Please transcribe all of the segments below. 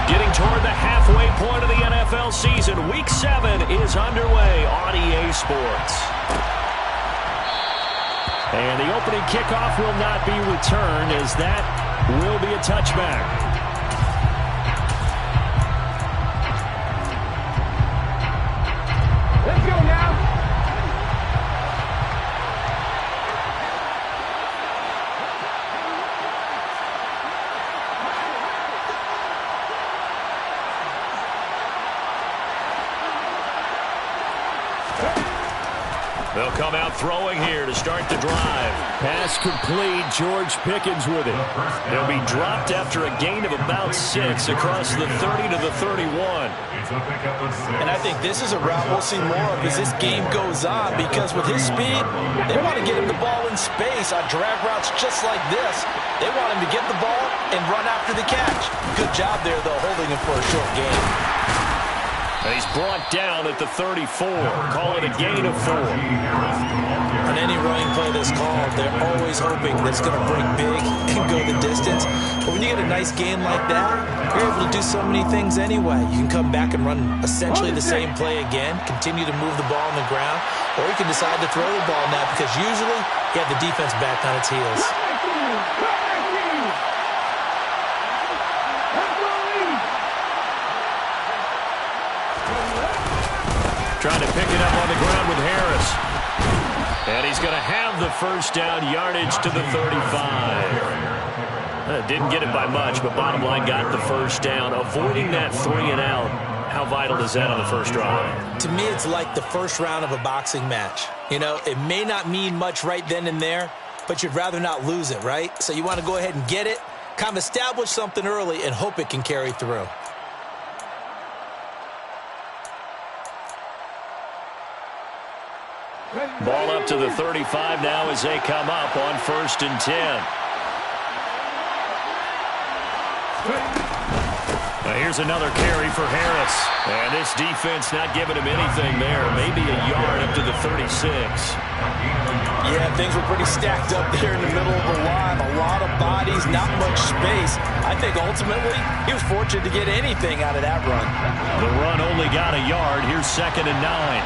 Getting toward the halfway point of the NFL season. Week 7 is underway on EA Sports. And the opening kickoff will not be returned, as that will be a touchback. Let's go now. They'll come out throwing here to start the drive. Pass complete. George Pickens with it. They'll be dropped after a gain of about 6 across the 30 to the 31. And I think this is a route we'll see more of as this game goes on, because with his speed, they want to get him the ball in space on drag routes just like this. They want him to get the ball and run after the catch. Good job there, though, holding him for a short gain. And he's brought down at the 34. Call it a gain of 4. On any running play that's called, they're always hoping that it's going to break big and go the distance. But when you get a nice gain like that, you're able to do so many things anyway. You can come back and run essentially the same play again, continue to move the ball on the ground, or you can decide to throw the ball now, because usually you have the defense back on its heels. Trying to pick it up on the ground with Harris. And he's going to have the first down, yardage to the 35. Didn't get it by much, but bottom line got the first down. Avoiding that 3 and out. How vital is that on the first drive? To me, it's like the first round of a boxing match. You know, it may not mean much right then and there, but you'd rather not lose it, right? So you want to go ahead and get it, kind of establish something early, and hope it can carry through. Ball up to the 35 now as they come up on 1st and 10. Now here's another carry for Harris. And this defense not giving him anything there. Maybe a yard up to the 36. Yeah, things were pretty stacked up there in the middle of the line. A lot of bodies, not much space. I think ultimately he was fortunate to get anything out of that run. The run only got a yard. Here's 2nd and 9.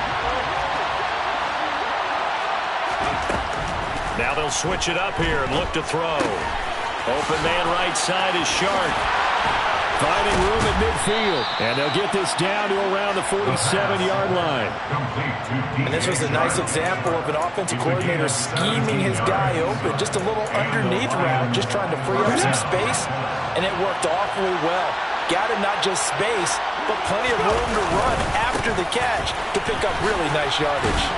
Now they'll switch it up here and look to throw. Open man right side is Sharp. Finding room at midfield. And they'll get this down to around the 47-yard line. And this was a nice example of an offensive coordinator scheming his guy open. Just a little underneath route, just trying to free up some space. And it worked awfully well. Got him not just space, but plenty of room to run after the catch to pick up really nice yardage.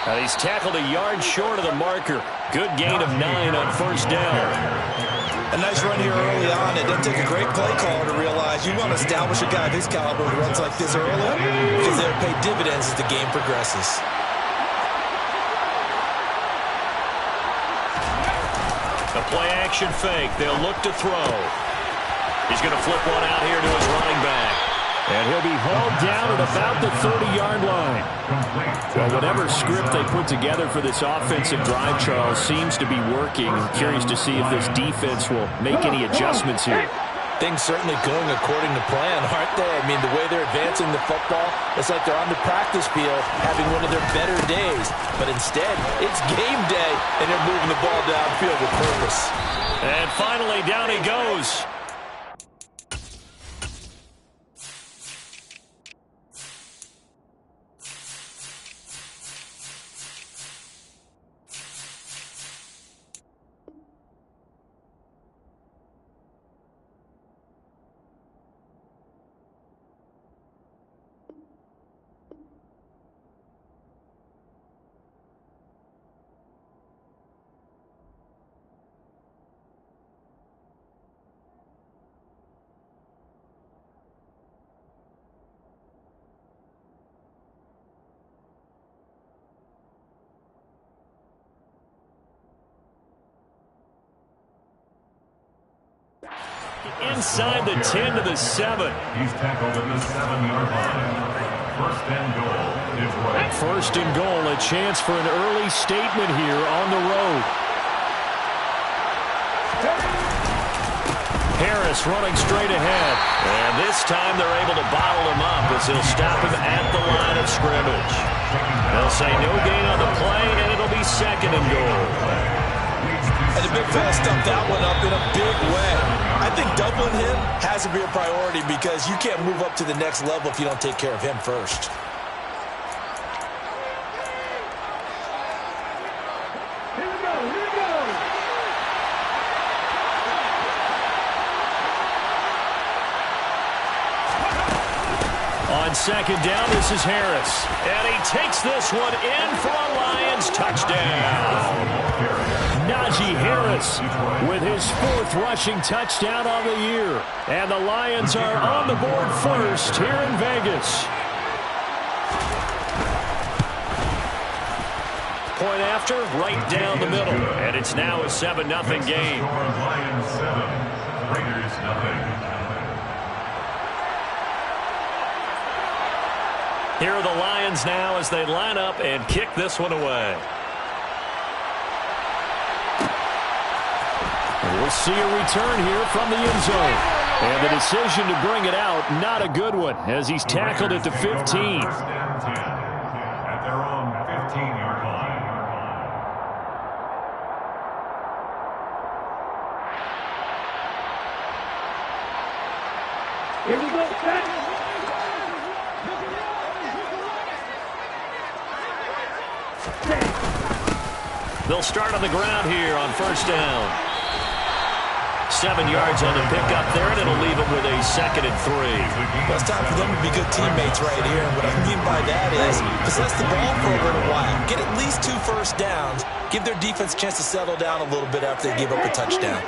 Now he's tackled a yard short of the marker. Good gain of 9 on 1st down. A nice run here early on. It doesn't take a great play caller to realize you want to establish a guy of his caliber who runs like this early, because they'll pay dividends as the game progresses. A play-action fake. They'll look to throw. He's going to flip one out here to his running back. And he'll be hauled down at about the 30-yard line. Well, whatever script they put together for this offensive drive, Charles, seems to be working. I'm curious to see if this defense will make any adjustments here. Things certainly going according to plan, aren't they? I mean, the way they're advancing the football, it's like they're on the practice field having one of their better days. But instead, it's game day, and they're moving the ball downfield with purpose. And finally, down he goes. Inside the 10 to the 7. He's tackled at the 7-yard line. 1st and goal is right. 1st and goal, a chance for an early statement here on the road. Harris running straight ahead. And this time they're able to bottle him up as he'll stop him at the line of scrimmage. They'll say no gain on the play, and it'll be 2nd and goal. And the big fella stuffed that one up in a big way. I think doubling him has to be a priority because you can't move up to the next level if you don't take care of him first. On 2nd down, this is Harris. And he takes this one in for a Lions touchdown. Najee Harris with his 4th rushing touchdown on the year. And the Lions are on the board first here in Vegas. Point after, right down the middle. And it's now a 7-0 game. Lions 7, Raiders nothing. Here are the Lions now as they line up and kick this one away. We'll see a return here from the end zone. And the decision to bring it out, not a good one, as he's tackled at the 15. 1st and 10 at their own 15-yard line. Here we go, set. They'll start on the ground here on 1st down. 7 yards on the pickup there, and it'll leave them with a 2nd and 3. Well, it's time for them to be good teammates right here. And what I mean by that is possess the ball for a little while. Get at least 2 first downs. Give their defense a chance to settle down a little bit after they give up a touchdown.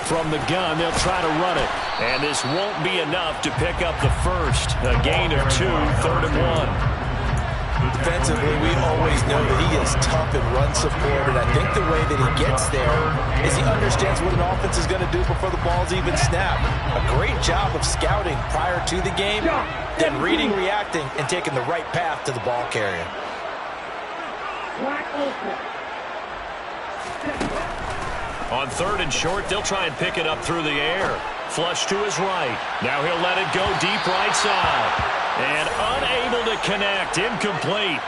From the gun, they'll try to run it. And this won't be enough to pick up the first. A gain of 2, 3rd and 1. Defensively, we always know that he is tough in run support, and I think the way that he gets there is he understands what an offense is going to do before the ball's even snapped. A great job of scouting prior to the game, then reading, reacting, and taking the right path to the ball carrier. On 3rd and short, they'll try and pick it up through the air. Flush to his right. Now he'll let it go deep right side. And unable to connect. Incomplete.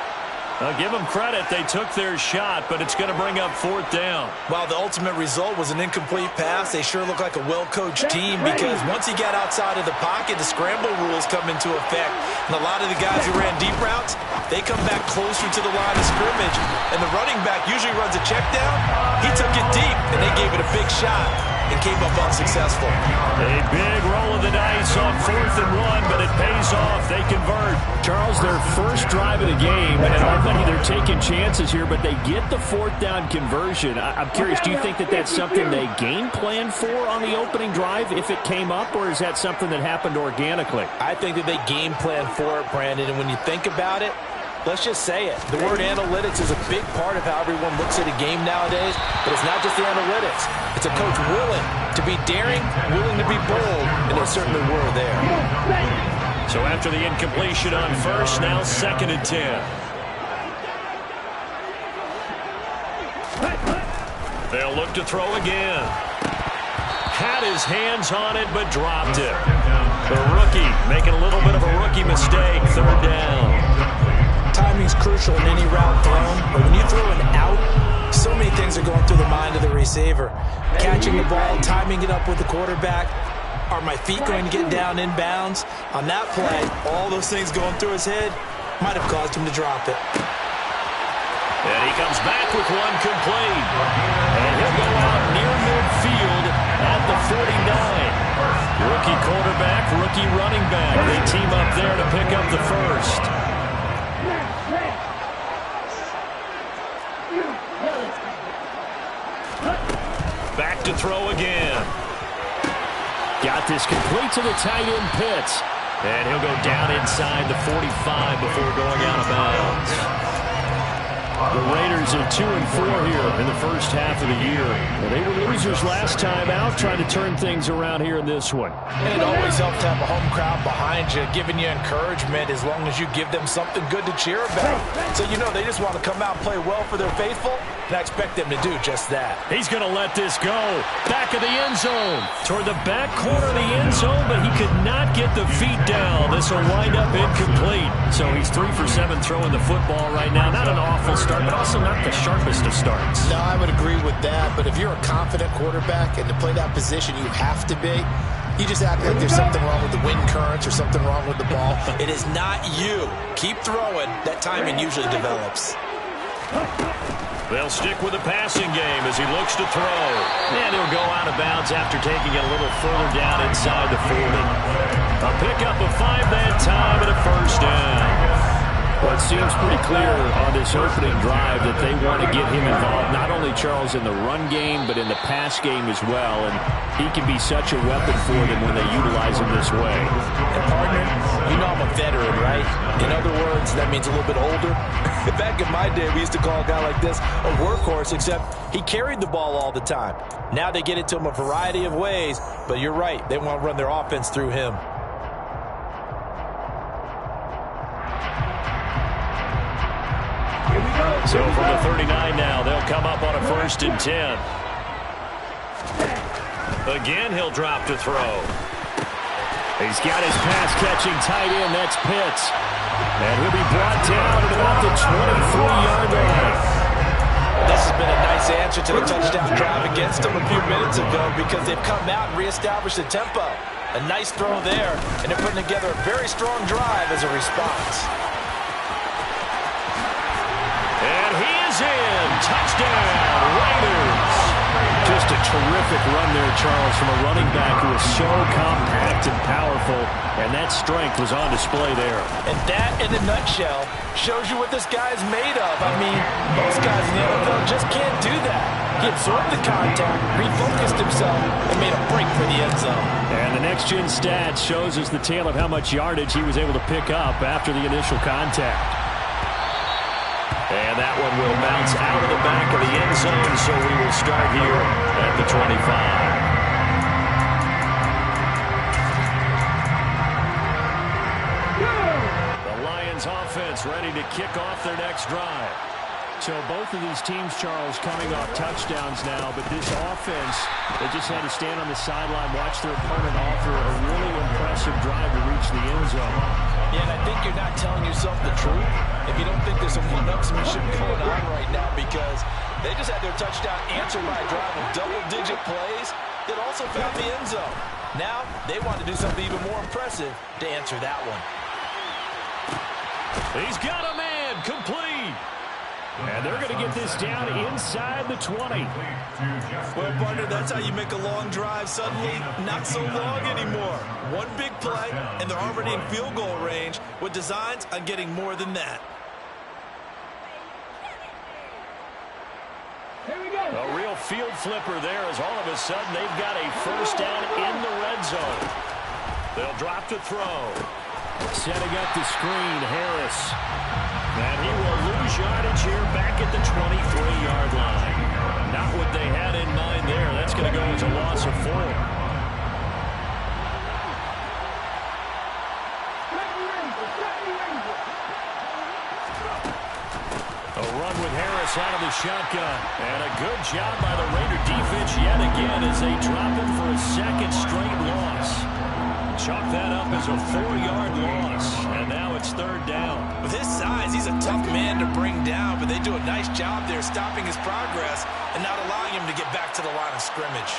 I'll give them credit. They took their shot, but it's going to bring up 4th down. While the ultimate result was an incomplete pass, they sure look like a well-coached team because once he got outside of the pocket, the scramble rules come into effect. And a lot of the guys who ran deep routes, they come back closer to the line of scrimmage. And the running back usually runs a check down. He took it deep, and they gave it a big shot and came up unsuccessful. A big roll of the dice on 4th and 1, but it pays off. They convert. Charles, their first drive of the game, and already they're taking chances here, but they get the 4th down conversion. I'm curious, do you think that that's something they game planned for on the opening drive if it came up, or is that something that happened organically? I think that they game planned for it, Brandon, and when you think about it, let's just say it. The word analytics is a big part of how everyone looks at a game nowadays, but it's not just the analytics. It's a coach willing to be daring, willing to be bold, and they certainly were there. So after the incompletion on 1st, now 2nd and 10. They'll look to throw again. Had his hands on it, but dropped it. The rookie making a little bit of a rookie mistake. 3rd down. Timing's crucial in any route thrown, but when you throw an out, so many things are going through the mind of the receiver. Catching the ball, timing it up with the quarterback. Are my feet going to get down in bounds? On that play, all those things going through his head might have caused him to drop it. And he comes back with one complete. And he'll go out near midfield at the 49. Rookie quarterback, rookie running back. They team up there to pick up the first. Back to throw again. Got this complete to the tight end Pitts. And he'll go down inside the 45 before going out of bounds. The Raiders are 2-4 here in the first half of the year. Well, they were losers last time out, trying to turn things around here in this one. And it always helps to have a home crowd behind you, giving you encouragement as long as you give them something good to cheer about. So you know they just want to come out and play well for their faithful, and I expect them to do just that. He's going to let this go. Back of the end zone. Toward the back corner of the end zone, but he could not get the feet down. This will wind up incomplete. So he's 3 for 7 throwing the football right now. Not an awful start, but also not the sharpest of starts. No, I would agree with that. But if you're a confident quarterback and to play that position, you have to be. You just act like there's something wrong with the wind currents or something wrong with the ball. It is not you. Keep throwing. That timing usually develops. They'll stick with the passing game as he looks to throw. And he'll go out of bounds after taking it a little further down inside the 40. A pickup of 5 that time and a first down. Well, it seems pretty clear on this opening drive that they want to get him involved, not only, Charles, in the run game, but in the pass game as well. And he can be such a weapon for them when they utilize him this way. And, partner, you know I'm a veteran, right? In other words, that means a little bit older. Back in my day, we used to call a guy like this a workhorse, except he carried the ball all the time. Now they get it to him a variety of ways, but you're right. They want to run their offense through him. So from the 39 now, they'll come up on a 1st and 10. Again, he'll drop to throw. He's got his pass-catching tight end. That's Pitts. And he'll be brought down at about the 23-yard line. This has been a nice answer to the touchdown drive against them a few minutes ago because they've come out and reestablished the tempo. A nice throw there, and they're putting together a very strong drive as a response. And he is in. Touchdown, Raiders. Just a terrific run there, Charles, from a running back who is so compact and powerful, and that strength was on display there. And that, in a nutshell, shows you what this guy's made of. I mean, most guys in the NFL just can't do that. He absorbed the contact, refocused himself, and made a break for the end zone. And the next-gen stats shows us the tale of how much yardage he was able to pick up after the initial contact. And that one will bounce out of the back of the end zone, so we will start here at the 25. The Lions offense ready to kick off their next drive. So both of these teams, Charles, coming off touchdowns now, but this offense, they just had to stand on the sideline, watch their opponent offer a really impressive drive to reach the end zone. Yeah, and I think you're not telling yourself the truth if you don't think there's some one-upsmanship going on right now, because they just had their touchdown answered by a drive of double-digit plays that also found the end zone. Now they want to do something even more impressive to answer that one. He's got a man, complete. And they're going to get this down inside the 20. Well, partner, that's how you make a long drive suddenly not so long anymore. One big play, and they're already in field goal range with designs on getting more than that. A real field flipper there as all of a sudden they've got a first down in the red zone. They'll drop to throw. Setting up the screen, Harris. And he will lose yardage here back at the 23-yard line. Not what they had in mind there. That's going to go as a loss of 4. A run with Harris out of the shotgun. And a good job by the Raider defense yet again as they drop him for a second straight loss. Chalk that up as a 4-yard loss. And now it's 3rd down. With his size, he's a tough man to bring down, but they do a nice job there stopping his progress and not allowing him to get back to the line of scrimmage.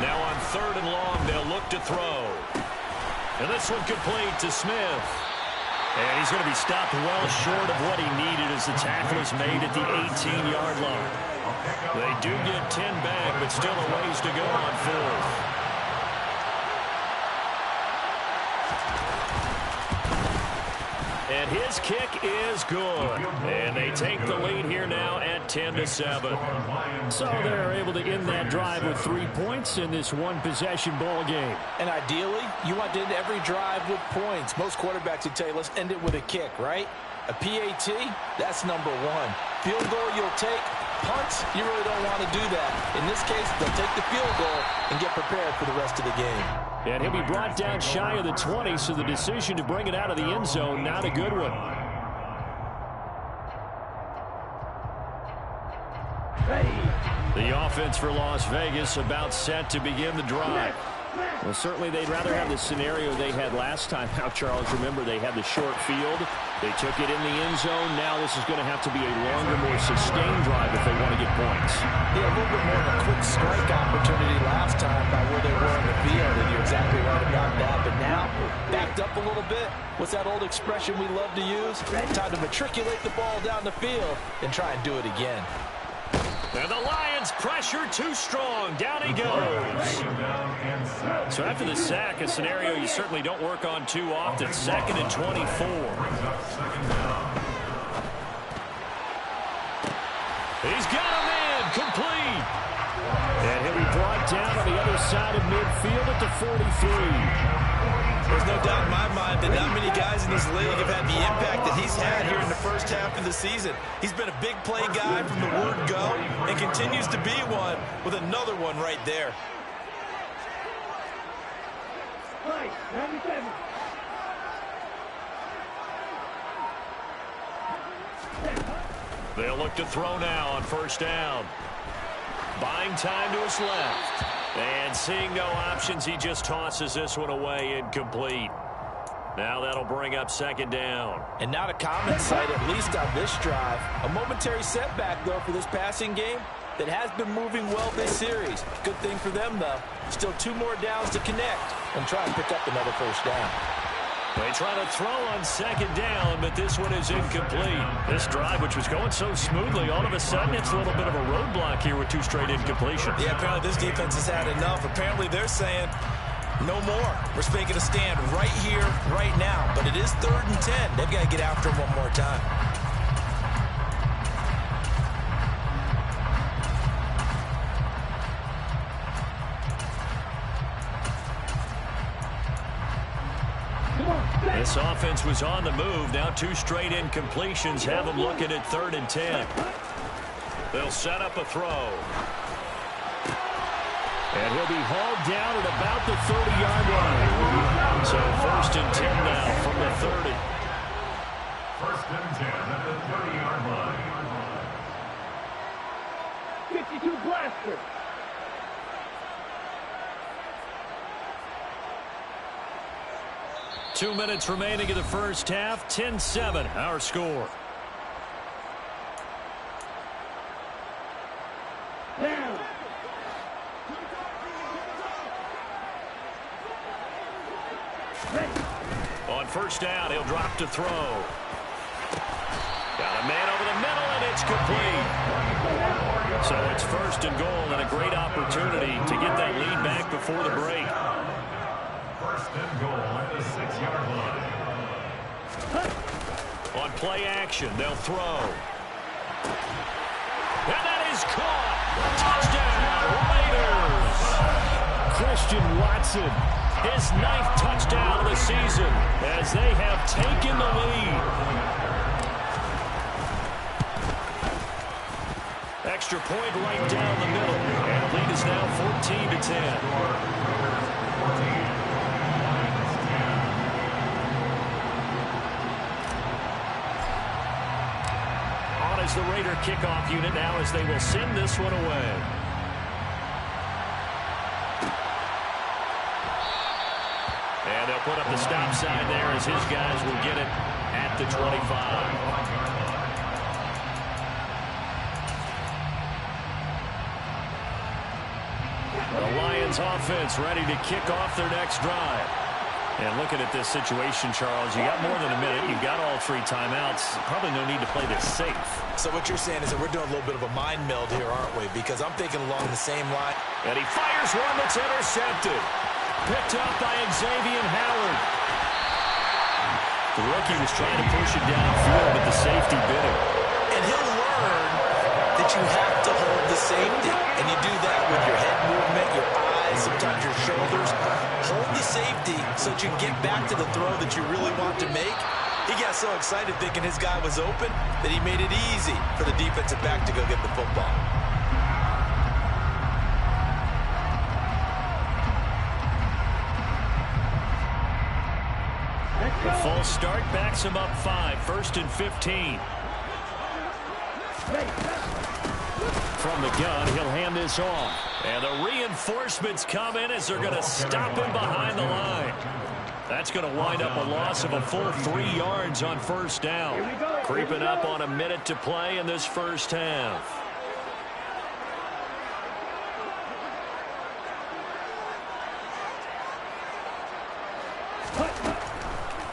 Now on 3rd and long, they'll look to throw. And this one complete to Smith. And he's going to be stopped well short of what he needed as the tackle is made at the 18-yard line. They do get 10 back, but still a ways to go on 4th. And And his kick is good. And they take the lead here now at 10-7. So they're able to end that drive with 3 points in this one-possession ball game. And ideally, you want to end every drive with points. Most quarterbacks would tell you, let's end it with a kick, right? A PAT, that's number one. Field goal you'll take. Punts, you really don't want to do that. In this case, they'll take the field goal and get prepared for the rest of the game. And he'll be brought down shy of the 20, so the decision to bring it out of the end zone, not a good one. The offense for Las Vegas about set to begin the drive. Well, certainly they'd rather have the scenario they had last time out, Charles. Remember, they had the short field. They took it in the end zone. Now this is going to have to be a longer, more sustained drive if they want to get points. Yeah, a little bit more of a quick strike opportunity last time by where they were in the field, and you're exactly right about that. But now, backed up a little bit. What's that old expression we love to use? Time to matriculate the ball down the field and try and do it again. And the Lions pressure too strong. Down he goes. So after the sack, a scenario you certainly don't work on too often. 2nd and 24. He's got him in. Complete. And he'll be brought down on the other side of midfield at the 43. There's no doubt in my mind that not many guys in this league have had the impact that he's had here in the first half of the season. He's been a big play guy from the word go and continues to be one with another one right there. They'll look to throw now on first down. Buying time to his left. And seeing no options, he just tosses this one away incomplete. Now that'll bring up 2nd down. And not a common sight, at least on this drive. A momentary setback, though, for this passing game that has been moving well this series. Good thing for them, though. Still 2 more downs to connect and try and pick up another first down. They try to throw on 2nd down, but this one is incomplete. This drive, which was going so smoothly, all of a sudden it's a little bit of a roadblock here with 2 straight incompletions. Yeah, apparently this defense has had enough. Apparently they're saying, no more. We're making a stand right here, right now. But it is 3rd and 10. They've got to get after him one more time. This offense was on the move. Now 2 straight incompletions have them looking at 3rd and 10. They'll set up a throw. And he'll be hauled down at about the 30-yard line. So 1st and 10 now from the 30. 1st and 10 at the 30-yard line. 52 blaster. Two minutes remaining in the first half. 10-7, our score. Down. On first down, he'll drop to throw. Got a man over the middle, and it's complete. So it's 1st and goal, and a great opportunity to get that lead back before the break. 1st and goal at the 6-yard line. On play action, they'll throw. And that is caught. Touchdown, Raiders. Christian Watson, his 9th touchdown of the season as they have taken the lead. Extra point right down the middle. And the lead is now 14-10. Is the Raider kickoff unit now as they will send this one away. And they'll put up the stop sign there as his guys will get it at the 25. The Lions offense ready to kick off their next drive. And looking at this situation, Charles, you got more than a minute. You've got all 3 timeouts. Probably no need to play this safe. So what you're saying is that we're doing a little bit of a mind meld here, aren't we? Because I'm thinking along the same line. And he fires one that's intercepted. Picked up by Xavier Howard. The rookie was trying to push it downfield, but the safety bit him. And he'll learn that you have to hold the safety. And you do that with your head movement, your eyes, sometimes your shoulders. Hold the safety so that you get back to the throw that you really want to make. He got so excited thinking his guy was open that he made it easy for the defensive back to go get the football. The false start backs him up 5, 1st and 15. From the gun, he'll hand this off. And the reinforcements come in as they're going to stop him behind the line. That's going to wind up a loss of a full 3 yards on 1st down. Creeping up on a minute to play in this first half.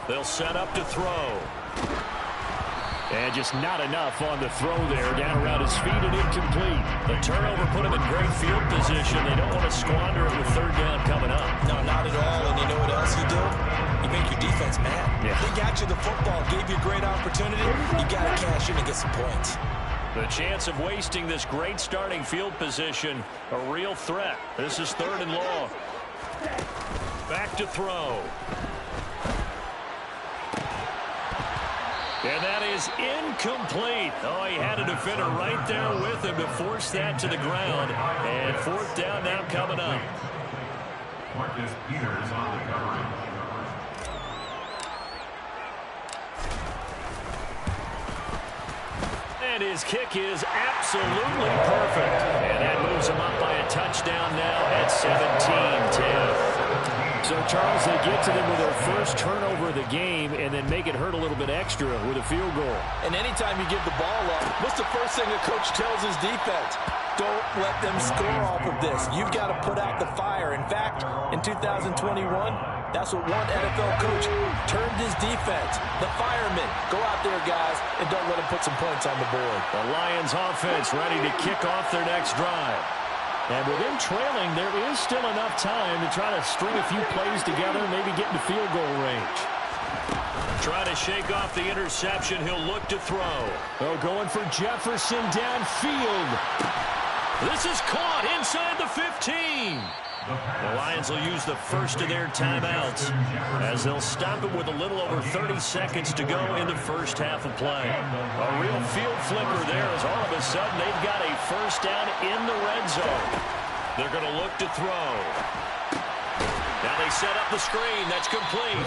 They'll set up to throw. And just not enough on the throw there. Down around his feet and incomplete. The turnover put him in great field position. They don't want to squander it with 3rd down coming up. No, not at all. And you know what else you do? You make your defense mad. Yeah. They got you the football, gave you a great opportunity. You got to cash in and get some points. The chance of wasting this great starting field position, a real threat. This is 3rd and long. Back to throw. And that is incomplete. Oh, he had a defender right there with him to force that to the ground. And 4th down now coming up. Marcus Peters on the coverage. And his kick is absolutely perfect. And that moves him up by a touchdown now at 17-10. So, Charles, they get to them with their first turnover of the game and then make it hurt a little bit extra with a field goal. And anytime you give the ball up, what's the first thing a coach tells his defense? Don't let them score off of this. You've got to put out the fire. In fact, in 2021, that's what one NFL coach turned his defense. The firemen. Go out there, guys, and don't let them put some points on the board. The Lions offense ready to kick off their next drive. And with him trailing, there is still enough time to try to string a few plays together, maybe get into field goal range. Try to shake off the interception. He'll look to throw. Oh, going for Jefferson downfield. This is caught inside the 15. The Lions will use the first of their timeouts as they'll stop it with a little over 30 seconds to go in the first half of play. A real field flipper there as all of a sudden they've got a 1st down in the red zone. They're going to look to throw. Now they set up the screen. That's complete.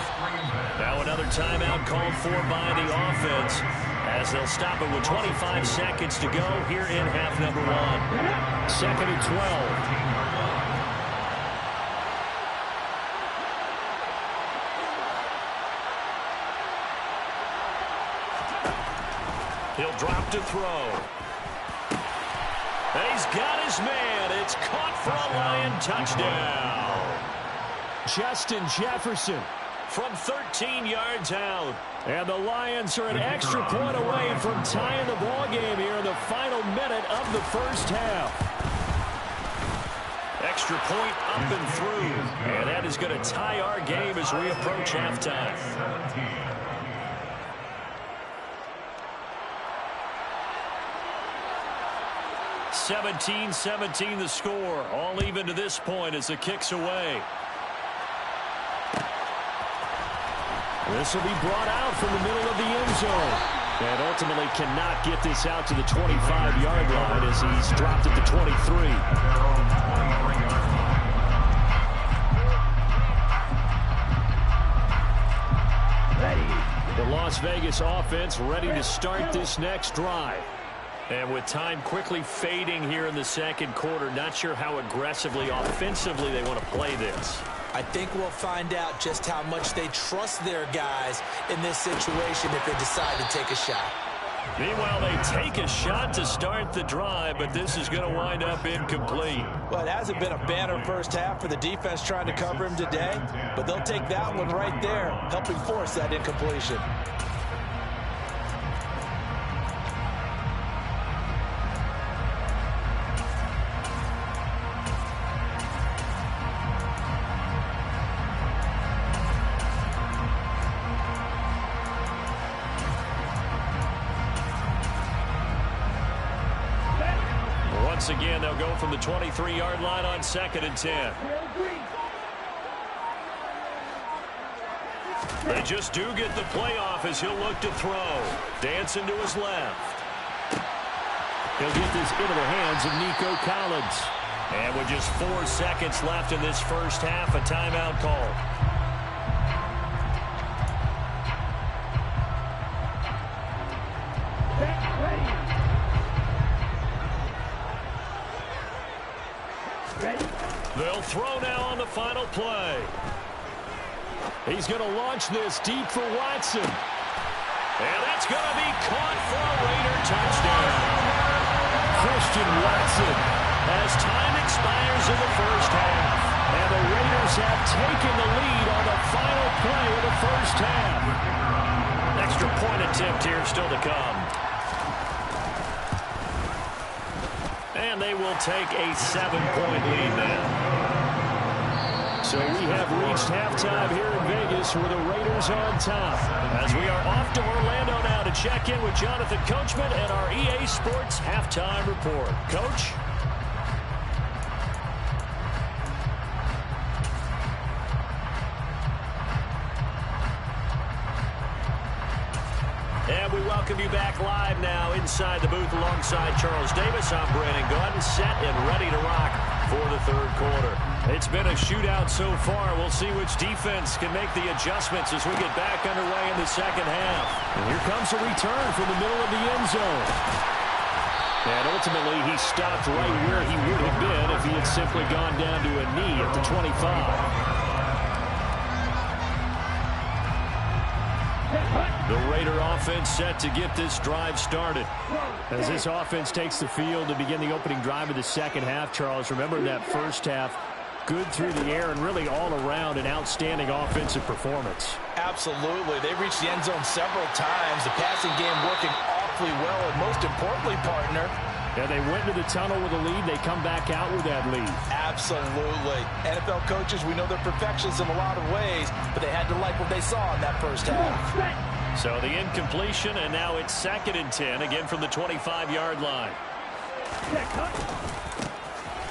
Now another timeout called for by the offense as they'll stop it with 25 seconds to go here in half number 1. 2nd and 12. He'll drop to throw. And he's got his man. It's caught for a Lion touchdown. Justin Jefferson from 13 yards out. And the Lions are an extra point away from tying the ball game here in the final minute of the first half. Extra point up and through. And that is going to tie our game as we approach halftime. 17-17 the score. All even to this point as the kick's away. This will be brought out from the middle of the end zone. And ultimately cannot get this out to the 25-yard line as he's dropped at the 23. The Las Vegas offense ready to start this next drive. And with time quickly fading here in the second quarter, not sure how aggressively, offensively they want to play this. I think we'll find out just how much they trust their guys in this situation if they decide to take a shot. Meanwhile, they take a shot to start the drive, but this is going to wind up incomplete. Well, it hasn't been a banner first half for the defense trying to cover him today, but they'll take that one right there, helping force that incompletion. once again. They'll go from the 23-yard line on 2nd and 10. They just do get the playoff as he'll look to throw. Dancing to his left. He'll get this into the hands of Nico Collins. And with just 4 seconds left in this first half, a timeout call. They'll throw now on the final play. He's going to launch this deep for Watson. And that's going to be caught for a Raider touchdown. Christian Watson. As time expires in the first half. And the Raiders have taken the lead on the final play of the first half. Extra point attempt here still to come. And they will take a 7-point lead now. So we have reached halftime here in Vegas with the Raiders on top. As we are off to Orlando now to check in with Jonathan Coachman and our EA Sports Halftime Report. Coach? And we welcome you back live now inside the booth alongside Charles Davis. I'm Brandon Gaudin, set and ready to rock for the third quarter. It's been a shootout so far. We'll see which defense can make the adjustments as we get back underway in the second half. And here comes a return from the middle of the end zone. And ultimately, he stopped right where he would have been if he had simply gone down to a knee at the 25. The Raider offense set to get this drive started. As this offense takes the field to begin the opening drive of the second half, Charles, remember that first half, good through the air and really all around an outstanding offensive performance. Absolutely. They reached the end zone several times. The passing game working awfully well, and most importantly, partner, yeah, they went to the tunnel with a lead. They come back out with that lead. Absolutely. NFL coaches, we know they're perfectionists in a lot of ways, but they had to like what they saw in that first half. So the incompletion, and now it's 2nd and 10, again from the 25-yard line.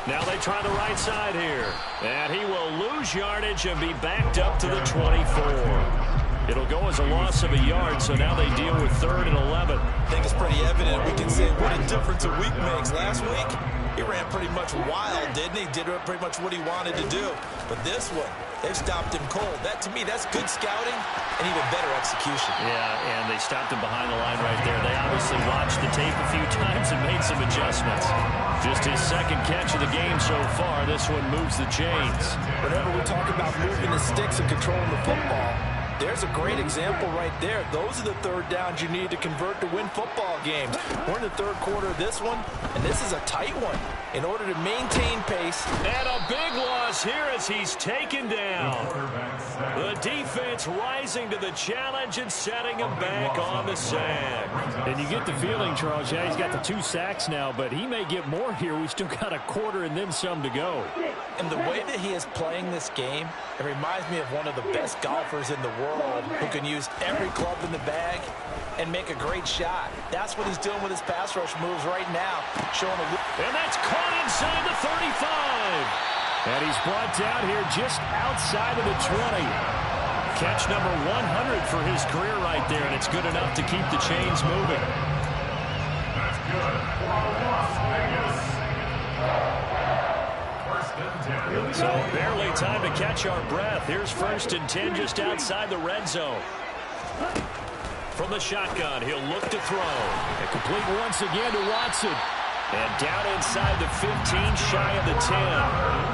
Now they try the right side here. And he will lose yardage and be backed up to the 24. It'll go as a loss of a yard, so now they deal with 3rd and 11. I think it's pretty evident. We can say what a difference a week makes. Last week, he ran pretty much wild, didn't he? Did pretty much what he wanted to do. But this one, they've stopped him cold. That, to me, that's good scouting and even better execution. Yeah, and they stopped him behind the line right there. They obviously watched the tape a few times and made some adjustments. Just his second catch of the game so far. This one moves the chains. Whenever we talk about moving the sticks and controlling the football, there's a great example right there. Those are the third downs you need to convert to win football games. We're in the third quarter of this one, and this is a tight one. In order to maintain pace. And a big loss here as he's taken down. The defense rising to the challenge and setting him back on the sack. And you get the feeling, Charles, yeah, he's got the 2 sacks now, but he may get more here. We still got a quarter and then some to go. And the way that he is playing this game, it reminds me of one of the best golfers in the world who can use every club in the bag and make a great shot. That's what he's doing with his pass rush moves right now. Showing a and that's caught inside the 35. And he's brought down here just outside of the 20. Catch number 100 for his career right there, and it's good enough to keep the chains moving. That's good for Las Vegas. First and 10. So barely time to catch our breath. Here's 1st and 10 just outside the red zone. From the shotgun, he'll look to throw. And complete once again to Watson. And down inside the 15, shy of the 10.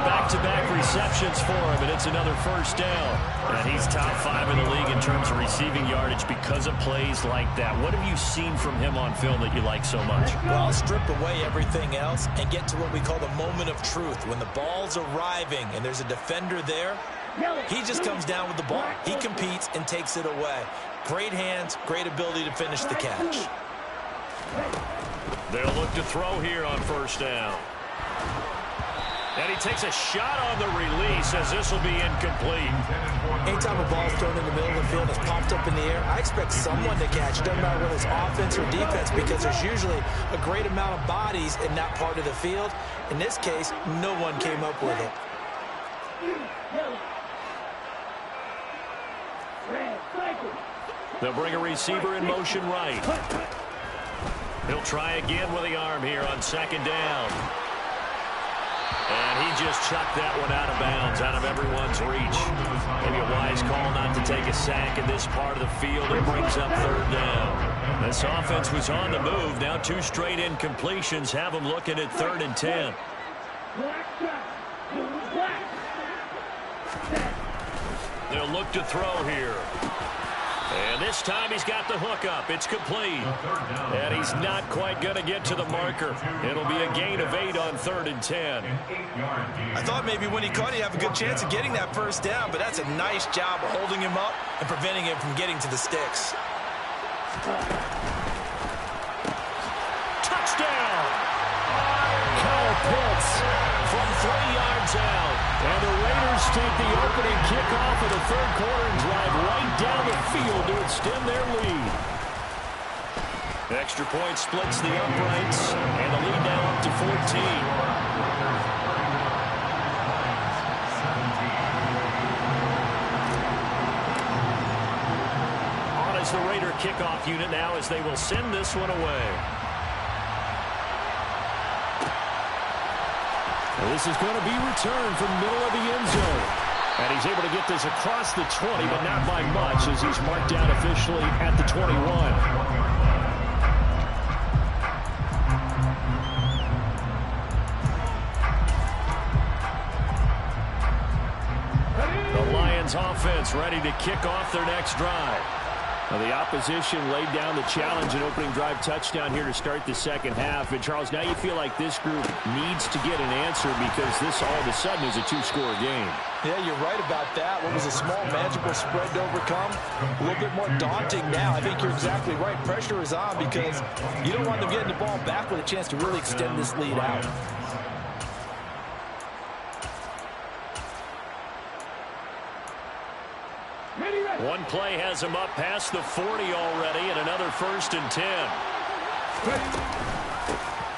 Back-to-back receptions for him, and it's another first down. And he's top 5 in the league in terms of receiving yardage because of plays like that. What have you seen from him on film that you like so much? Well, strip away everything else and get to what we call the moment of truth. When the ball's arriving and there's a defender there, he just comes down with the ball. He competes and takes it away. Great hands, great ability to finish the catch. They'll look to throw here on first down. And he takes a shot on the release as this will be incomplete. Anytime a ball is thrown in the middle of the field and it's popped up in the air, I expect someone to catch it. Doesn't matter whether it's offense or defense, because there's usually a great amount of bodies in that part of the field. In this case, no one came up with it. They'll bring a receiver in motion right. He'll try again with the arm here on second down. And he just chucked that one out of bounds, out of everyone's reach. Maybe a wise call not to take a sack in this part of the field. It brings up third down. This offense was on the move. Now 2 straight incompletions have them looking at 3rd and 10. They'll look to throw here. And this time he's got the hook up. It's complete. And he's not quite going to get to the marker. It'll be a gain of 8 on 3rd and 10. I thought maybe when he caught it, he'd have a good chance of getting that first down, but that's a nice job of holding him up and preventing him from getting to the sticks. Touchdown! Kyle Pitts from 3 yards out. And the Raiders take the opening kickoff of the 3rd quarter and drive right down the field to extend their lead. Extra point splits the uprights, and the lead now up to 14. On as the Raider kickoff unit now as they will send this one away. Well, this is going to be returned from middle of the end zone. And he's able to get this across the 20, but not by much as he's marked down officially at the 21. The Lions offense ready to kick off their next drive. Well, the opposition laid down the challenge and opening drive touchdown here to start the second half. And, Charles, now you feel like this group needs to get an answer because this all of a sudden is a 2-score game. Yeah, you're right about that. What was a small, manageable spread to overcome, a little bit more daunting now. I think you're exactly right. Pressure is on because you don't want them getting the ball back with a chance to really extend this lead out. One play has him up past the 40 already, and another 1st and 10.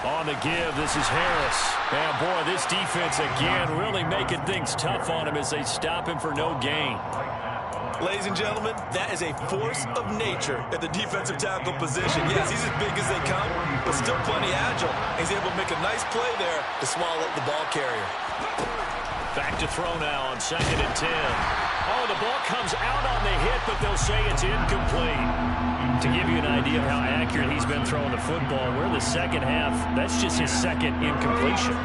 On the give, this is Harris. And boy, this defense again really making things tough on him as they stop him for no gain. Ladies and gentlemen, that is a force of nature at the defensive tackle position. Yes, he's as big as they come, but still plenty agile. He's able to make a nice play there to swallow up the ball carrier. Back to throw now on 2nd and 10. Oh, the ball comes out on the hit, but they'll say it's incomplete. To give you an idea of how accurate he's been throwing the football, we're in the second half. That's just his 2nd incompletion.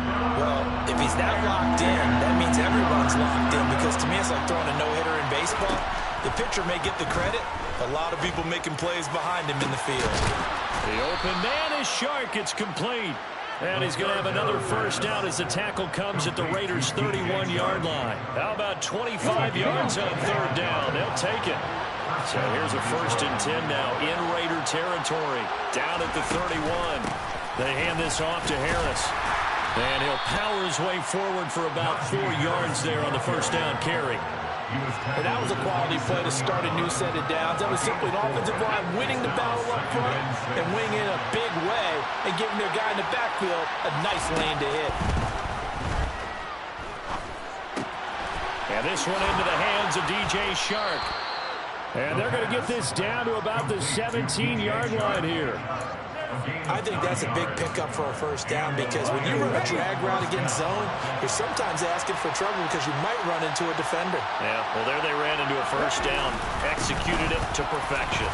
Well, if he's that locked in, that means everyone's locked in, because to me it's like throwing a no-hitter in baseball. The pitcher may get the credit, a lot of people making plays behind him in the field. The open man is Shark. It's complete. And he's going to have another first down as the tackle comes at the Raiders' 31-yard line. How about 25 yards on 3rd down? They'll take it. So here's a 1st and 10 now in Raider territory. Down at the 31. They hand this off to Harris. And he'll power his way forward for about 4 yards there on the 1st down carry. And that was a quality play to start a new set of downs. That was simply an offensive line winning the battle up front and winning in a big way and giving their guy in the backfield a nice lane to hit. And this one into the hands of DJ Shark. And they're going to get this down to about the 17-yard line here. I think that's a big pickup for a 1st down, because when you run a drag route against zone, you're sometimes asking for trouble because you might run into a defender. Yeah, well, there they ran into a 1st down, executed it to perfection.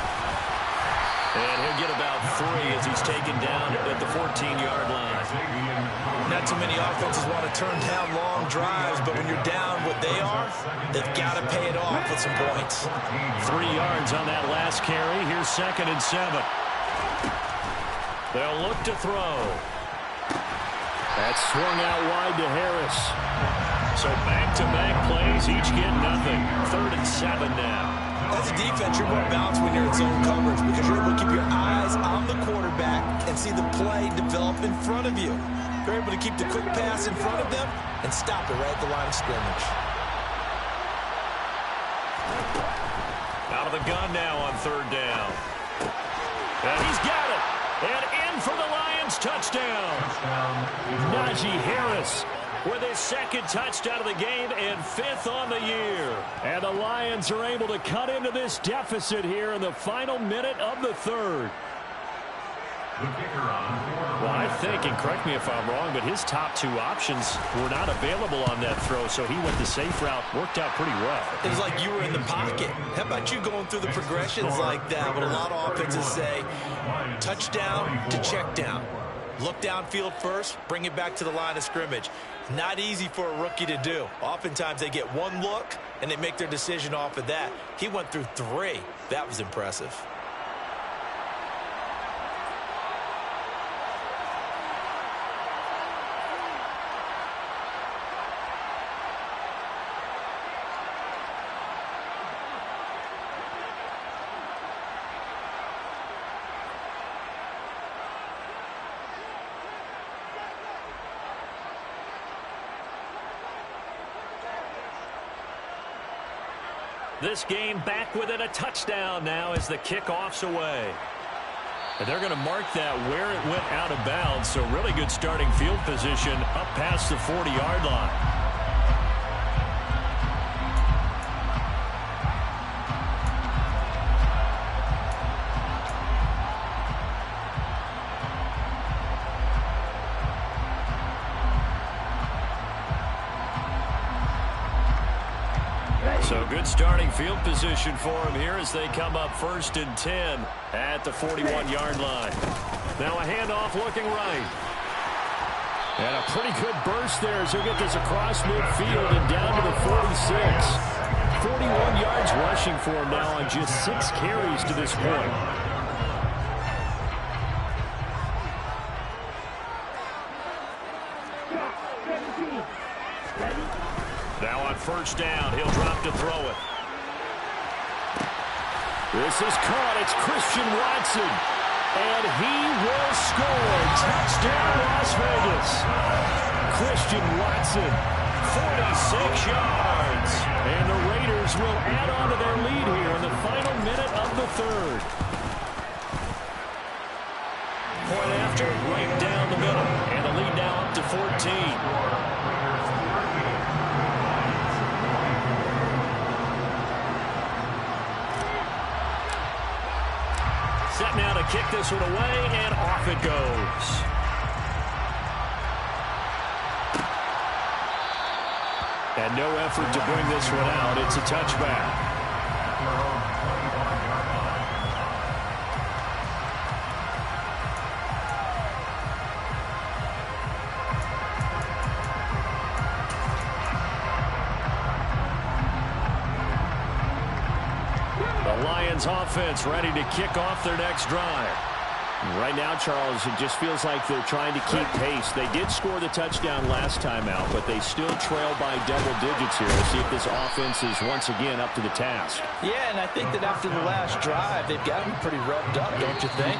And he'll get about 3 as he's taken down at the 14-yard line. Not too many offenses want to turn down long drives, but when you're down what they are, they've got to pay it off with some points. 3 yards on that last carry. Here's 2nd and 7. They'll look to throw. That's swung out wide to Harris. So back-to-back plays, each get nothing. 3rd and 7 now. As a defense, you're more balanced when you're in zone coverage because you're able to keep your eyes on the quarterback and see the play develop in front of you. They're able to keep the quick pass in front of them and stop it right at the line of scrimmage. Out of the gun now on third down. And he's got it. And in for the Lions touchdown. Najee Harris with his second touchdown of the game and 5th on the year. And the Lions are able to cut into this deficit here in the final minute of the third. Well, I think, and correct me if I'm wrong, but his top 2 options were not available on that throw, so he went the safe route. Worked out pretty well. It was like you were in the pocket. How about you going through the progressions like that? But a lot of offenses say touchdown to check down. Look downfield first, bring it back to the line of scrimmage. Not easy for a rookie to do. Oftentimes they get one look, and they make their decision off of that. He went through 3. That was impressive. This game back within a touchdown now as the kickoff's away. And they're going to mark that where it went out of bounds, so really good starting field position up past the 40-yard line. So good starting field position for him here as they come up 1st and 10 at the 41-yard line. Now a handoff looking right. And a pretty good burst there as he'll get this across midfield and down to the 46. 41 yards rushing for him now on just 6 carries to this point. Now on 1st down, he'll drop to throw it. This is caught. It's Christian Watson. And he will score. Touchdown, Las Vegas. Christian Watson, 46 yards. And the Raiders will add on to their lead here in the final minute of the third. Point after, right down the middle. And the lead now up to 14. Set now to kick this one away, and off it goes. And no effort to bring this one out. It's a touchback. Offense ready to kick off their next drive. Right now, Charles, it just feels like they're trying to keep pace. They did score the touchdown last time out, but they still trail by double digits here. Let's see if this offense is once again up to the task. Yeah, and I think that after the last drive, they've got to be pretty revved up, don't you think?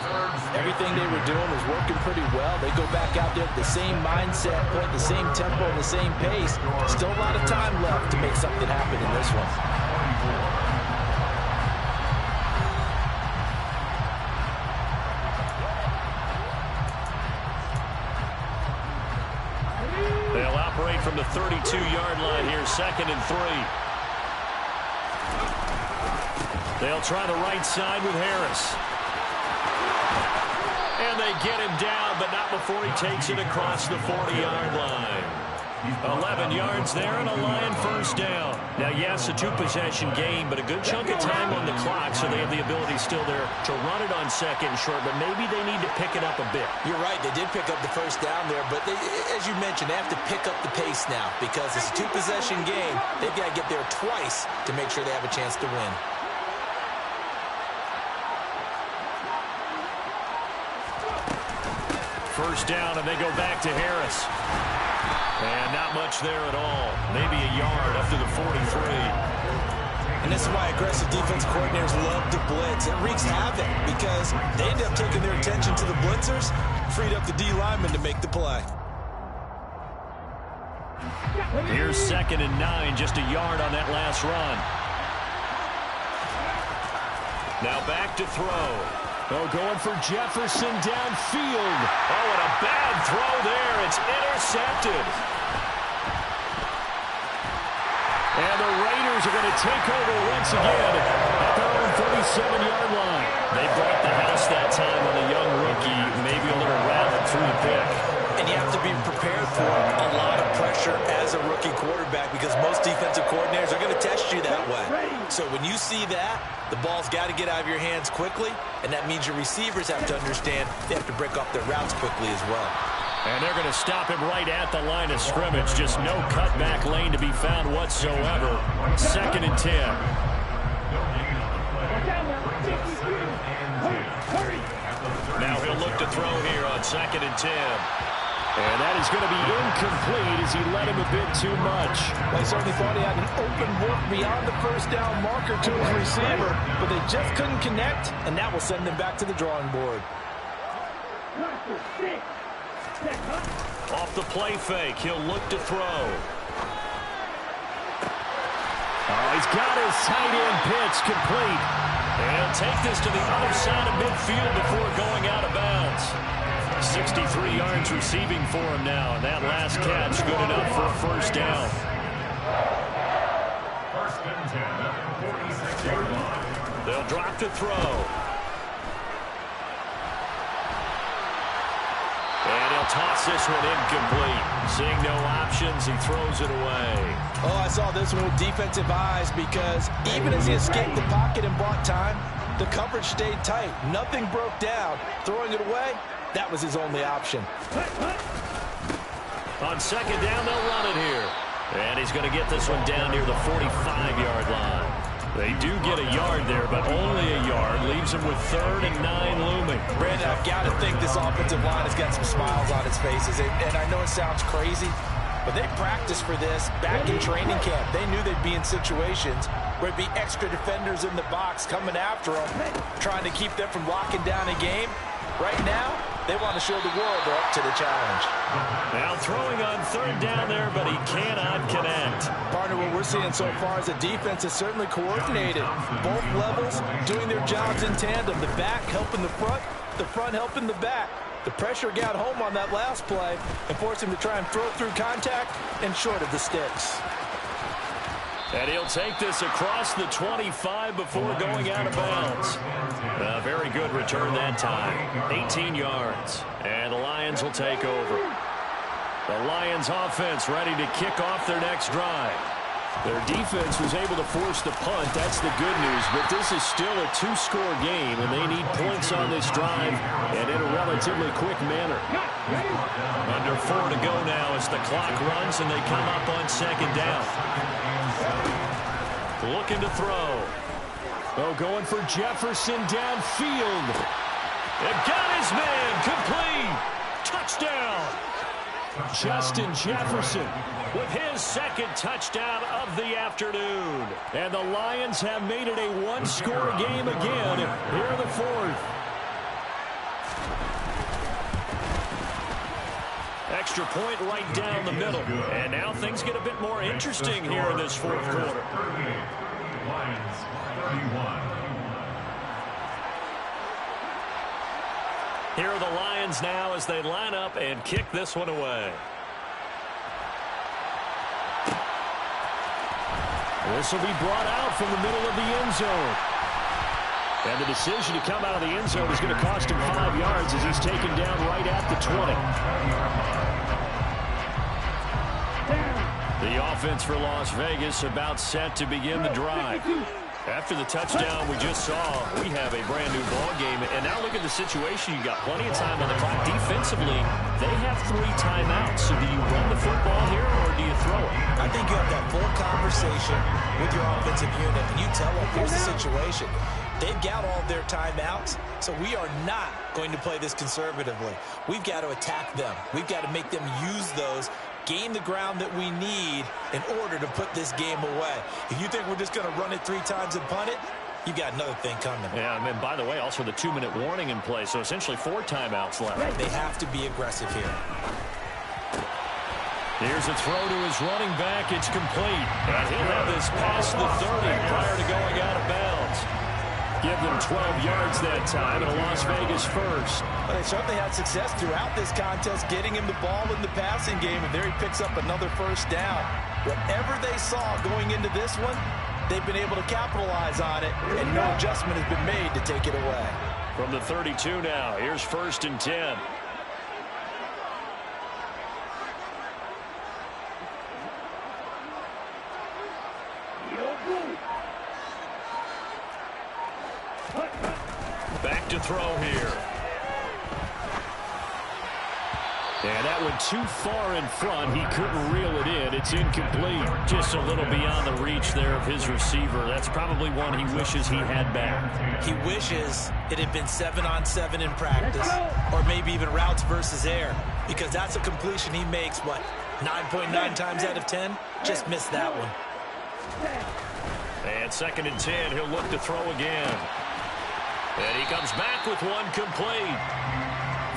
Everything they were doing was working pretty well. They go back out there with the same mindset, playing the same tempo, and the same pace. Still a lot of time left to make something happen in this one. From the 32-yard line here, 2nd and 3. They'll try the right side with Harris. And they get him down, but not before he takes it across the 40-yard line. 11 yards there and a Lion 1st down. Now, yes, a 2-possession game, but a good chunk of time on the clock, so they have the ability still there to run it on 2nd and short, but maybe they need to pick it up a bit. You're right. They did pick up the 1st down there, but they, as you mentioned, they have to pick up the pace now because it's a 2-possession game. They've got to get there twice to make sure they have a chance to win. First down, and they go back to Harris. And not much there at all. Maybe a yard up to the 43. And this is why aggressive defense coordinators love to blitz. It wreaks havoc because they end up taking their attention to the blitzers, freed up the D lineman to make the play. Here's 2nd and 9, just a yard on that last run. Now back to throw. Oh, going for Jefferson downfield. Oh, and a bad throw there. It's intercepted. And the Raiders are going to take over once again at their own 37-yard line. They brought the house that time on the young rookie, maybe a little rattled through the pick. And you have to be prepared for a lot of pressure as a rookie quarterback because most defensive coordinators are going to test you that way. So when you see that, the ball's got to get out of your hands quickly, and that means your receivers have to understand they have to break off their routes quickly as well. And they're going to stop him right at the line of scrimmage. Just no cutback lane to be found whatsoever. 2nd and 10. Now he'll look to throw here on 2nd and 10. And that is going to be incomplete as he led him a bit too much. Well, he certainly thought he had an open look beyond the first down marker to his receiver, but they just couldn't connect, and that will send them back to the drawing board. Off the play fake, he'll look to throw. Oh, he's got his tight end pitch complete. And he'll take this to the other side of midfield before going out of bounds. 63 yards receiving for him now, and that last catch good enough for a first down. 1st and 10, 46-yard line. They'll drop to throw. And he'll toss this one incomplete. Seeing no options, he throws it away. Oh, I saw this one with defensive eyes because even as he escaped the pocket and bought time, the coverage stayed tight. Nothing broke down. Throwing it away, that was his only option. On 2nd down, they'll run it here. And he's going to get this one down near the 45-yard line. They do get a yard there, but only a yard. Leaves him with 3rd and 9 looming. Brandon, I've got to think this offensive line has got some smiles on its faces. And I know it sounds crazy, but they practiced for this back in training camp. They knew they'd be in situations where there'd be extra defenders in the box coming after them, trying to keep them from locking down a game. Right now, they want to show the world they're up to the challenge. Now throwing on 3rd down there, but he cannot connect. Partner, what we're seeing so far is the defense is certainly coordinated. Both levels doing their jobs in tandem. The back helping the front helping the back. The pressure got home on that last play and forced him to try and throw through contact and short of the sticks. And he'll take this across the 25 before going out of bounds. A very good return that time. 18 yards. And the Lions will take over. The Lions offense ready to kick off their next drive. Their defense was able to force the punt. That's the good news. But this is still a 2-score game, and they need points on this drive and in a relatively quick manner. Under 4 to go now as the clock runs and they come up on 2nd down. Looking to throw. Oh, going for Jefferson downfield. It got his man complete. Touchdown. Justin Jefferson with his 2nd touchdown of the afternoon. And the Lions have made it a 1-score game again here in the 4th. Extra point right down the middle. And now things get a bit more interesting here in this 4th quarter. Lions 31. Here are the Lions now as they line up and kick this one away. This will be brought out from the middle of the end zone. And the decision to come out of the end zone is going to cost him 5 yards as he's taken down right at the 20. The offense for Las Vegas about set to begin the drive. After the touchdown we just saw, we have a brand new ball game. And now look at the situation. You got plenty of time on the clock. Defensively, they have 3 timeouts. So do you run the football here or do you throw it? I think you have that full conversation with your offensive unit, and you tell them, here's the situation. They've got all of their timeouts, so we are not going to play this conservatively. We've got to attack them. We've got to make them use those, gain the ground that we need in order to put this game away. If you think we're just going to run it 3 times and punt it, you got another thing coming. Yeah, and by the way, also the 2-minute warning in play, so essentially 4 timeouts left. They have to be aggressive here. Here's a throw to his running back. It's complete. And he'll have this past the 30 prior to going out of bounds. Give them 12 yards that time, and a Las Vegas first. Well, they certainly had success throughout this contest, getting him the ball in the passing game, and there he picks up another first down. Whatever they saw going into this one, they've been able to capitalize on it, and no adjustment has been made to take it away. From the 32 now, here's 1st and 10. Back to throw here. And that went too far in front. He couldn't reel it in. It's incomplete. Just a little beyond the reach there of his receiver. That's probably one he wishes he had back. He wishes it had been 7-on-7 in practice, or maybe even routes versus air, because that's a completion he makes, what, 9.9 times out of 10? Just missed that one. And 2nd and 10, he'll look to throw again. And he comes back with one complete.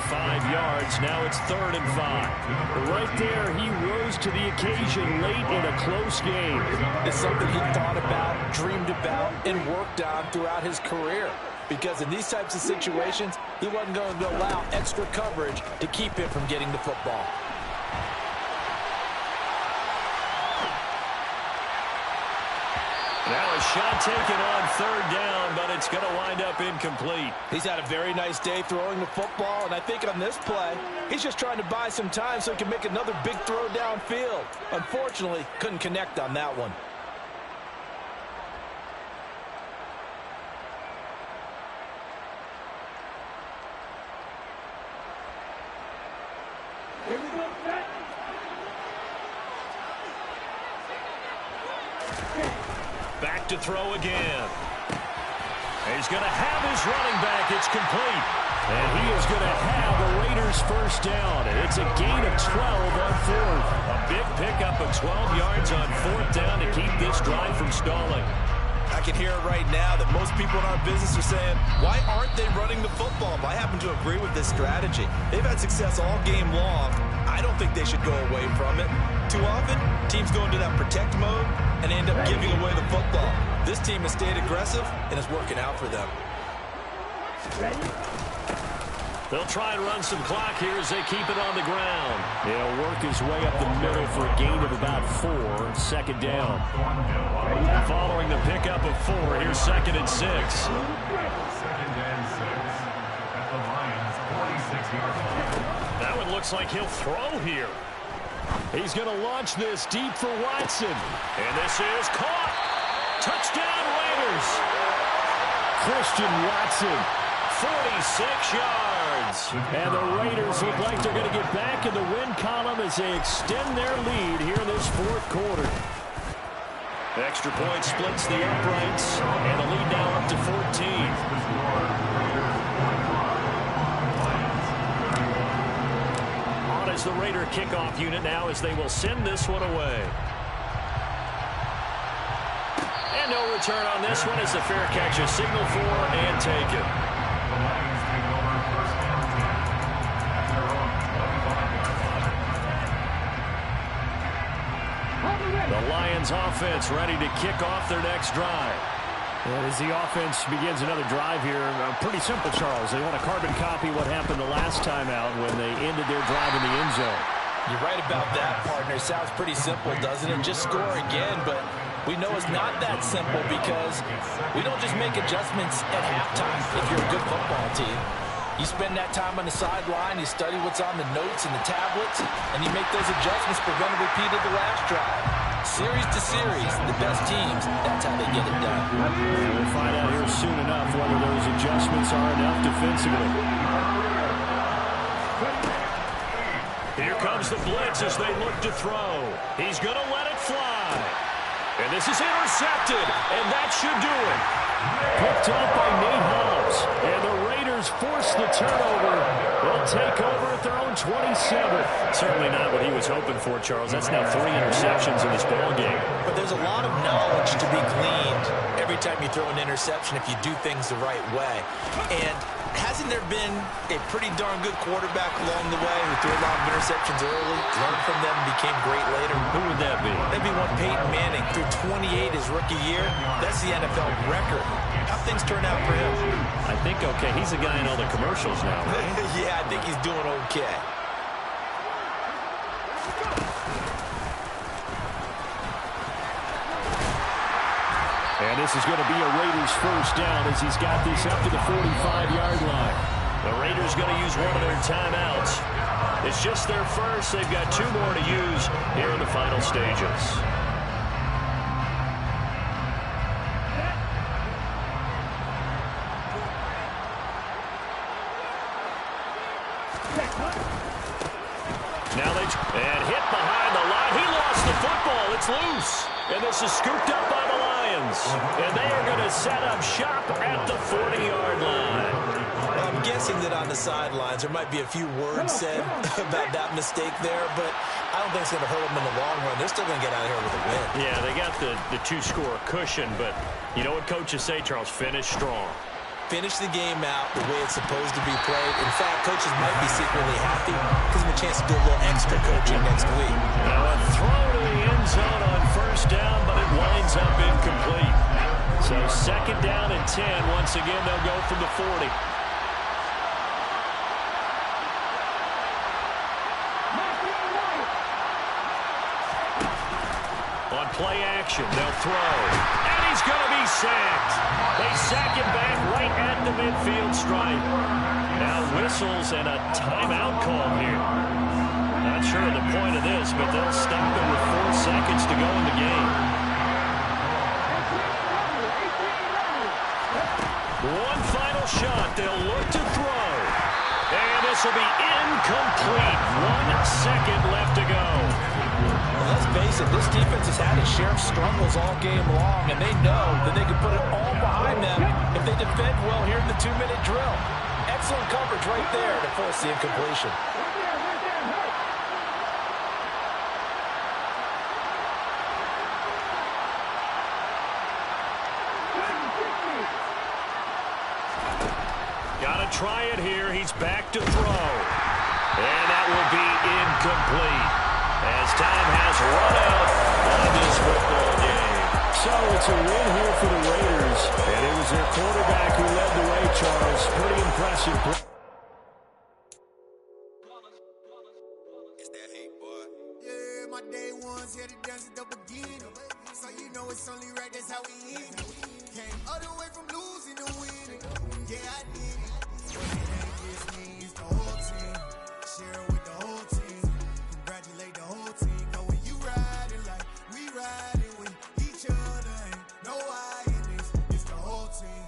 5 yards. Now it's 3rd and 5. Right there, he rose to the occasion late in a close game. It's something he thought about, dreamed about, and worked on throughout his career. Because in these types of situations, he wasn't going to allow extra coverage to keep him from getting the football. Now a shot taken on 3rd down, but it's going to wind up incomplete. He's had a very nice day throwing the football, and I think on this play, he's just trying to buy some time so he can make another big throw downfield. Unfortunately, couldn't connect on that one. Back to throw again. He's going to have his running back. It's complete. And he is going to have the Raiders first down. It's a gain of 12 on 4th. A big pickup of 12 yards on 4th down to keep this drive from stalling. I can hear it right now that most people in our business are saying, why aren't they running the football? I happen to agree with this strategy. They've had success all game long. I don't think they should go away from it. Too often, teams go into that protect mode and end up giving away the football. This team has stayed aggressive, and it's working out for them. They'll try and run some clock here as they keep it on the ground. He'll work his way up the middle for a gain of about 4. 2nd down. Following the pickup of 4, here's 2nd and 6. 2nd and 6 at the Lions' 46-yard line. That one looks like he'll throw here. He's going to launch this deep for Watson. And this is caught. Touchdown Raiders. Christian Watson. 46 yards. And the Raiders look like they're going to get back in the win column as they extend their lead here in this 4th quarter. Extra point splits the uprights. And the lead now up to 14. As the Raider kickoff unit now as they will send this one away. And no return on this one as the fair catch is signaled for and taken. The Lions take over 1st and 10 at their own 25. The Lions offense ready to kick off their next drive. And as the offense begins another drive here, pretty simple, Charles. They want to carbon copy what happened the last time out when they ended their drive in the end zone. You're right about that, partner. Sounds pretty simple, doesn't it? Just score again, but we know it's not that simple because we don't just make adjustments at halftime if you're a good football team. You spend that time on the sideline, you study what's on the notes and the tablets, and you make those adjustments prevent a repeat of the last drive. Series to series, the best teams, that's how they get it done. We'll find out here soon enough whether those adjustments are enough defensively. Here comes the blitz as they look to throw. He's going to let it fly. And this is intercepted, and that should do it. Picked off by Nate Hobbs, and the Raiders force the turnover. They'll take over at their own 27. Certainly not what he was hoping for, Charles. That's now 3 interceptions in this ball game. But there's a lot of knowledge to be gleaned every time you throw an interception if you do things the right way. And hasn't there been a pretty darn good quarterback along the way who threw a lot of interceptions early, learned from them, and became great later? Who would that be? That'd be one Peyton Manning. Threw 28 his rookie year. That's the NFL record. How things turn out for him? I think okay. He's the guy in all the commercials now, right? Yeah, I think he's doing okay. And this is going to be a Raiders first down as he's got this up to the 45-yard line. The Raiders going to use one of their timeouts. It's just their first. They've got 2 more to use here in the final stages. Now and hit behind the line. He lost the football. It's loose. And this is scooped up by the Lions. And they are going to set up shop at the 40-yard line. Well, I'm guessing that on the sidelines there might be a few words said about that mistake there, but I don't think it's going to hurt them in the long run. They're still going to get out of here with a win. Yeah, they got the 2-score cushion, but you know what coaches say, Charles? Finish strong. Finish the game out the way it's supposed to be played. In fact, coaches might be secretly happy because of a chance to do a little extra coaching next week. Now a throw to the end zone on first down, but it winds up incomplete. So 2nd down and 10. Once again, they'll go from the 40. On play action, they'll throw. And he's going to be sacked. They sack him back right at the midfield stripe. Now whistles and a timeout call here. Not sure of the point of this, but they'll stop it with 4 seconds to go in the game. One final shot. They'll look to throw. And this will be incomplete. 1 second left to go. Well, let's face it, this defense has had its share of struggles all game long, and they know that they can put it all behind them if they defend well here in the 2-minute drill. Excellent coverage right there to force the incompletion. Gotta try it here. He's back to throw. And that will be incomplete. As time has run out on this football game. So it's a win here for the Raiders. And it was their quarterback who led the way, Charles. Pretty impressive. It's that hate, boy. Yeah, my day ones here to dance at the beginning. So you know it's only right, that's how we end. Came all the way from losing to winning. Yeah, I did it. But it ain't just me, it's the whole team. Share it with the whole team. Congratulate the whole team. Cause when you riding like we riding with each other, ain't no I in this. It's the whole team.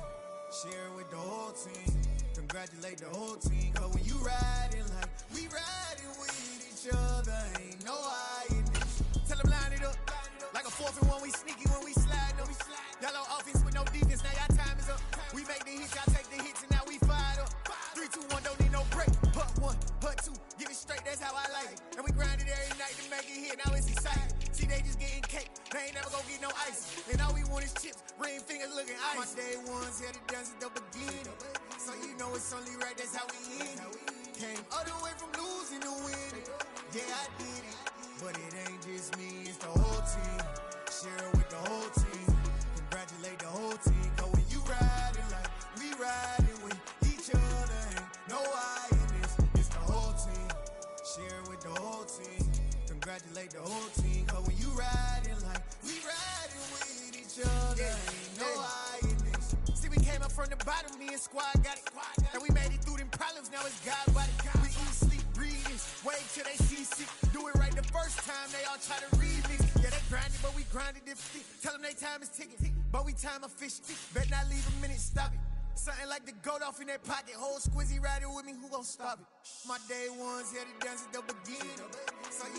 Share it with the whole team. Congratulate the whole team. Cause when you riding like we riding with each other, ain't no I in this. Tell them line it up. Like a 4th and 1, we sneaky when we slide up. Y'all on offense with no defense, now y'all time is up. We make the hits, y'all take the hits, and now we fired up. 3, 2, 1, don't need no break. Put 1, put 2, give it straight, that's how I like it. And we grind it every night to make it hit, now it's exciting. See, they just getting cake, they ain't never gonna get no ice. And all we want is chips, ring fingers looking ice. My day ones here to dance at the beginning. So you know it's only right, that's how we end. Came all the way from losing to winning. Yeah, I did it. But it ain't just me, it's the whole team. Share it with the whole team. Congratulate the whole team. Cause when you riding like we riding with each other, ain't no I in this. It's the whole team. Share it with the whole team. Congratulate the whole team. Cause when you riding like we riding with each other, ain't no I in this. See, we came up from the bottom, me and squad got it. And we made it through them problems, now it's God body. We eat, sleep, breathe, wait till they see sick. Do it right the first time, they all try to remix. Yeah, they grinded, but we grinded differently. Tell them they time is ticking, but we time efficient. Bet not leave a minute, stop it. Something like the goat off in that pocket. Whole squizzy riding with me, who gon' stop it? My day ones here to dance at the beginning. So you